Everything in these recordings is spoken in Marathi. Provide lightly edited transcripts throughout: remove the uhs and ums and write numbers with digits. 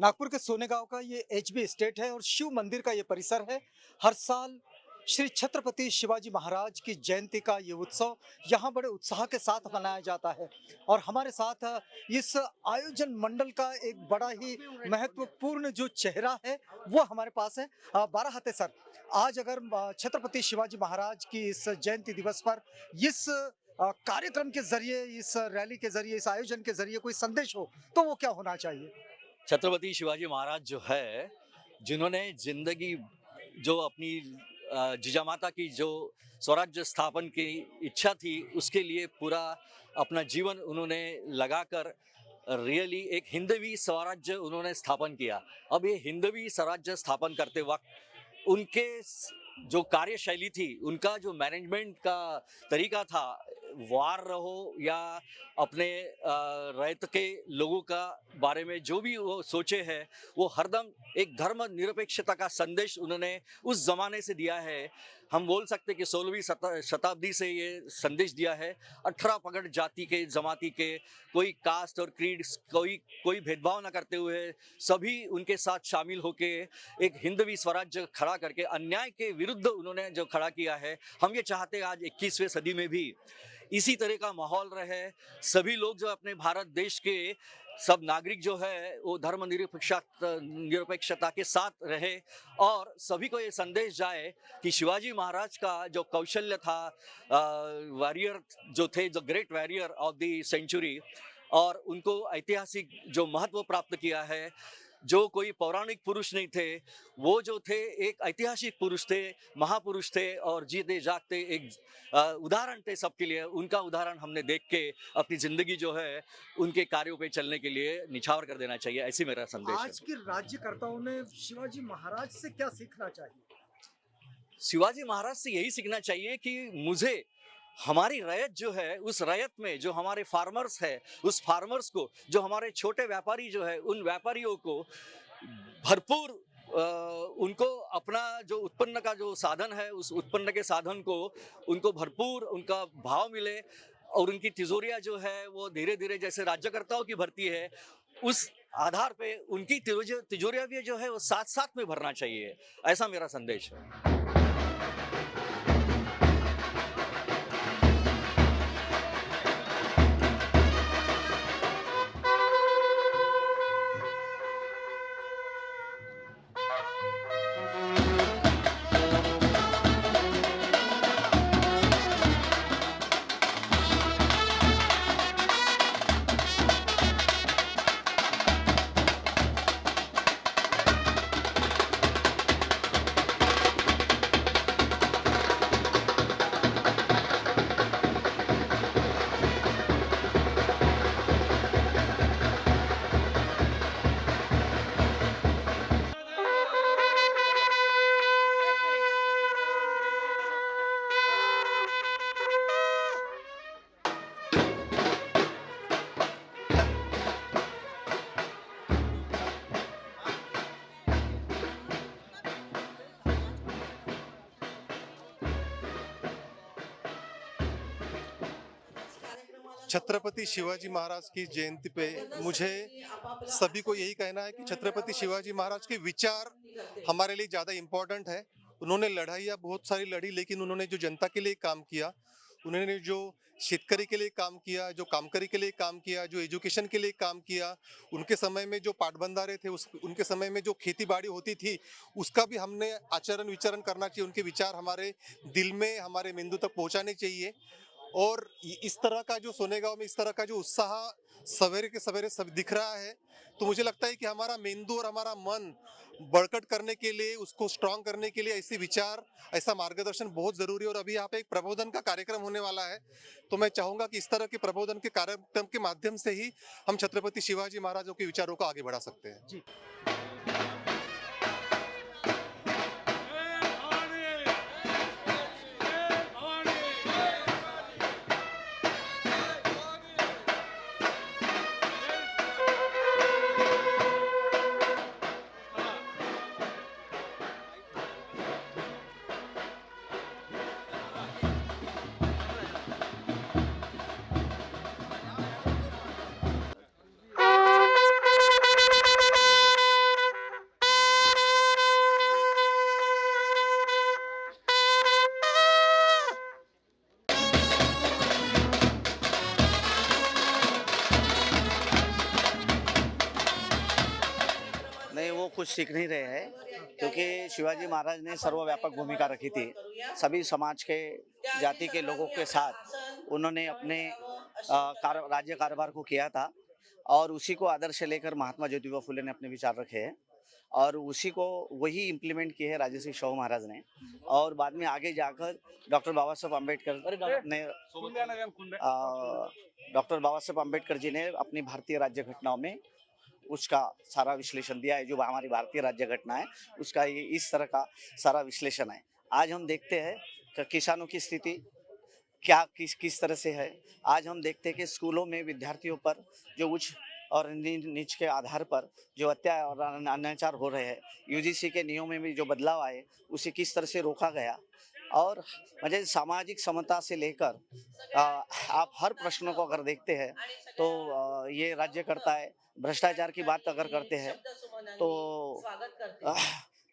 नागपुर के सोनेगांव का ये एचबी एस्टेट है और शिव मंदिर का ये परिसर है। हर साल श्री छत्रपति शिवाजी महाराज की जयंती का ये उत्सव यहाँ बड़े उत्साह के साथ मनाया जाता है। और हमारे साथ इस आयोजन मंडल का एक बड़ा ही महत्वपूर्ण जो चेहरा है वो हमारे पास है। बाराहाते सर, आज अगर छत्रपति शिवाजी महाराज की इस जयंती दिवस पर इस कार्यक्रम के जरिए, इस रैली के जरिए, इस आयोजन के जरिए कोई संदेश हो तो वो क्या होना चाहिए? छत्रपति शिवाजी महाराज जो है, जिन्होंने जिंदगी जो अपनी जिजामाता की जो स्वराज्य स्थापन की इच्छा थी, उसके लिए पूरा अपना जीवन उन्होंने लगाकर रियली एक हिंदवी स्वराज्य उन्होंने स्थापन किया। अब ये हिंदवी स्वराज्य स्थापन करते वक्त उनके जो कार्यशैली थी, उनका जो मैनेजमेंट का तरीका था, वार रहो या अपने रैयत के लोगों का बारे में जो भी वो सोचे हैं, वो हरदम एक धर्म निरपेक्षता का संदेश उन्होंने उस जमाने से दिया है। हम बोल सकते कि 16वीं शताब्दी से ये संदेश दिया है। 18 पगड़ जाति के, जमाती के, कोई कास्ट और क्रीड, कोई कोई भेदभाव न करते हुए सभी उनके साथ शामिल होके एक हिंदवी स्वराज्य खड़ा करके अन्याय के विरुद्ध उन्होंने जो खड़ा किया है। हम ये चाहते हैं आज 21वीं सदी में भी इसी तरह का माहौल रहे। सभी लोग जो अपने भारत देश के सब नागरिक जो है वो धर्म निरपेक्षता के साथ रहे और सभी को ये संदेश जाए कि शिवाजी महाराज का जो कौशल्य था, वॉरियर जो थे, जो great warrior of the century, और उनको ऐतिहासिक जो महत्व प्राप्त किया है, जो कोई पौराणिक पुरुष नहीं थे, वो जो थे एक ऐतिहासिक पुरुष थे, महापुरुष थे और जीते जागते एक उदाहरण थे सबके लिए। उनका उदाहरण हमने देख के अपनी जिंदगी जो है उनके कार्यों पे चलने के लिए निछावर कर देना चाहिए। ऐसी मेरा संदेश है। आज के राज्यकर्ताओं ने शिवाजी महाराज से क्या सीखना चाहिए? शिवाजी महाराज से यही सीखना चाहिए कि मुझे हमारी रैयत जो है, उस रैयत में जो हमारे फार्मर्स है, उस फार्मर्स को, जो हमारे छोटे व्यापारी जो है, उन व्यापारियों को भरपूर उनको अपना जो उत्पन्न का जो साधन है, उस उत्पन्न के साधन को उनको भरपूर उनका भाव मिले और उनकी तिजोरियां जो है वो धीरे धीरे जैसे राज्यकर्ताओं की भरती है, उस आधार पे उनकी तिजोरियां भी जो है वो साथ साथ में भरना चाहिए। ऐसा मेरा संदेश है। छत्रपति शिवाजी महाराज की जयंती पे मुझे सभी को यही कहना है कि छत्रपति शिवाजी महाराज के विचार हमारे लिए ज़्यादा इम्पोर्टेंट है। उन्होंने लड़ाइयाँ बहुत सारी लड़ी, लेकिन उन्होंने जो जनता के लिए काम किया, उन्होंने जो शेतकरी के लिए काम किया, जो कामकरी के लिए काम किया, जो एजुकेशन के लिए काम किया, उनके समय में जो पाटबंधारे थे, उनके समय में जो खेती बाड़ी होती थी, उसका भी हमने आचरण विचरण करना चाहिए। उनके विचार हमारे दिल में, हमारे मेंदू तक पहुँचाने चाहिए। और इस तरह का जो सोनेगांव में इस तरह का जो उत्साह सवेरे के सवेरे सब दिख रहा है, तो मुझे लगता है कि हमारा मेंदू और हमारा मन बढ़कट करने के लिए, उसको स्ट्रांग करने के लिए ऐसे विचार, ऐसा मार्गदर्शन बहुत जरूरी है। और अभी यहाँ पे एक प्रबोधन का कार्यक्रम होने वाला है, तो मैं चाहूंगा कि इस तरह के प्रबोधन के कार्यक्रम के माध्यम से ही हम छत्रपति शिवाजी महाराजों के विचारों को आगे बढ़ा सकते हैं। जी। कुछ सीख नहीं रहे हैं, क्योंकि शिवाजी महाराज ने सर्वव्यापक भूमिका रखी थी। सभी समाज के जाति के लोगों के साथ उन्होंने अपने राज्य कारोबार को किया था, और उसी को आदर्श लेकर महात्मा ज्योतिबा फुले ने अपने विचार रखे हैं, और उसी को वही इम्प्लीमेंट किए हैं राजर्षि शाहू महाराज ने। और बाद में आगे जाकर डॉक्टर बाबा साहब अम्बेडकर ने डॉक्टर बाबा साहब अम्बेडकर जी ने अपनी भारतीय राज्य घटनाओं में उसका सारा विश्लेषण दिया है। जो हमारी भारतीय राज्य घटना है उसका ये इस तरह का सारा विश्लेषण है। आज हम देखते हैं कि किसानों की स्थिति क्या किस तरह से है। आज हम देखते हैं कि स्कूलों में विद्यार्थियों पर जो उच्च और नीच के आधार पर जो अत्याचार और अनाचार हो रहे हैं, यूजीसी के नियमों में भी जो बदलाव आए उसे किस तरह से रोका गया, और मुझे सामाजिक समता से लेकर आप हर प्रश्नों को अगर देखते हैं तो ये राज्य करता है। भ्रष्टाचार की बात अगर करते हैं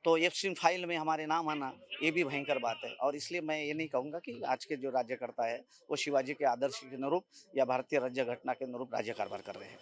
तो एफसीन फाइल में हमारे नाम आना ये भी भयंकर बात है। और इसलिए मैं ये नहीं कहूँगा कि आज के जो राज्यकर्ता है वो शिवाजी के आदर्श के अनुरूप या भारतीय राज्य घटना के अनुरूप राज्य कारभार कर रहे हैं।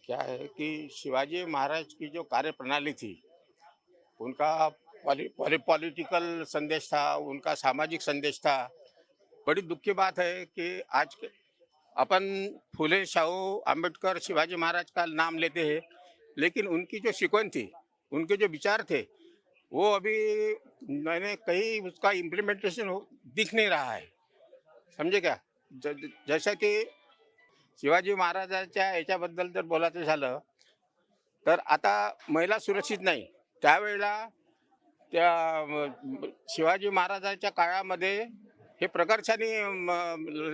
क्या है कि शिवाजी महाराज की जो कार्य प्रणाली थी, उनका पॉलिटिकल संदेश था, उनका सामाजिक संदेश था। बड़ी दुख की बात है कि आज के अपन फुले, शाहू, अंबेडकर, शिवाजी महाराज का नाम लेते हैं, लेकिन उनकी जो शिकवण थी, उनके जो विचार थे, वो अभी मैंने कहीं उसका इम्प्लीमेंटेशन दिख नहीं रहा है। समझे क्या? जैसा कि शिवाजी महाराजांच्या याच्याबद्दल जर बोलायचं झालं तर आता महिला सुरक्षित नाही। त्यावेळेला त्या शिवाजी महाराजांच्या काळामध्ये हे प्रकर्षाने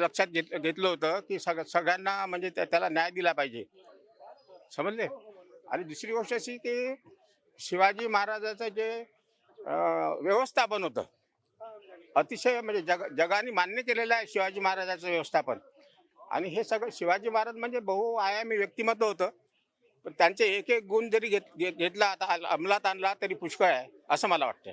लक्षात घेतलं होतं की सगळ्यांना म्हणजे त्याला न्याय दिला पाहिजे, समजले। आणि दुसरी गोष्ट अशी की शिवाजी महाराजाचं जे व्यवस्थापन होतं अतिशय म्हणजे जगाने मान्य केलेलं आहे शिवाजी महाराजाचं व्यवस्थापन। आणि हे सगळं शिवाजी महाराज म्हणजे बहुआयामी व्यक्तिमत्व होतं, पण त्यांचे एक एक गुण जरी घेतला आता अंमलात आणला तरी पुष्कळ आहे असं मला वाटतं।